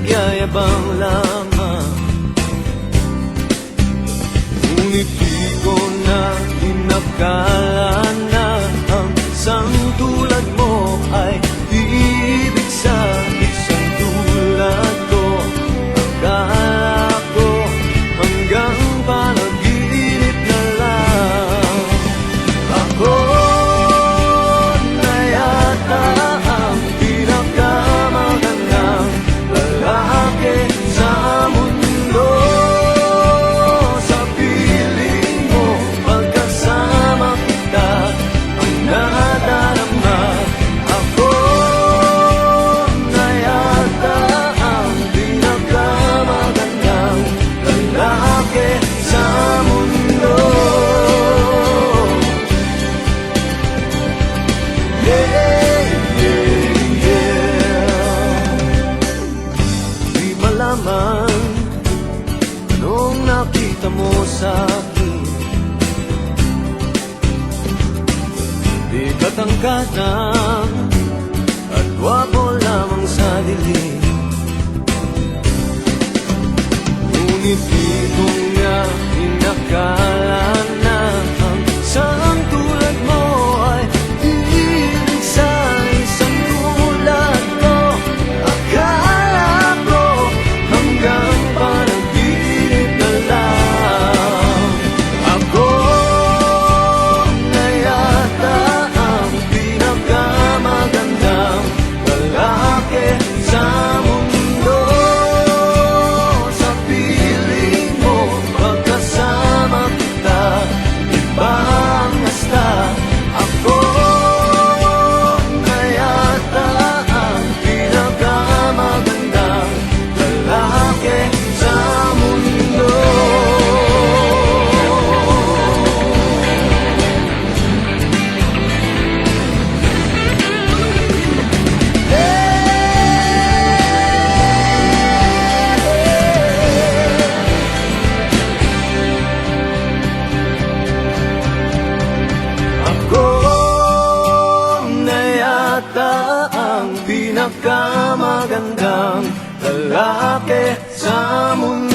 nagyayabang lamang. Ngunit di ko na inakala na ang isang tulad mo ay ibig sa isang tulad ko. Akala ko hanggang panaginip na lang. Ako na yata ang pinakamagandang lalaki sa mundo. Sa piling mo, pagkasama kita, ang nadarama. Ako na yata ang pinakamagandang lalaki sa mundo. Di malaman anong nakita mo sa akin. Di katangkatang at wapo lamang sa dilim. Ngunit di ko nga inakala na ang isang tulad mo ay ibig sa isang tulad ko. Akala ko hanggang panaginip na lang. Ako na yata ang pinakamagandang lalaki sa mundo. Sa piling mo, pagkasama kita, iba ang hasta. Ako na yata ang pinakamagandang lalaki sa mundo. Ako na yata ang pinakamagandang lalaki sa mundo.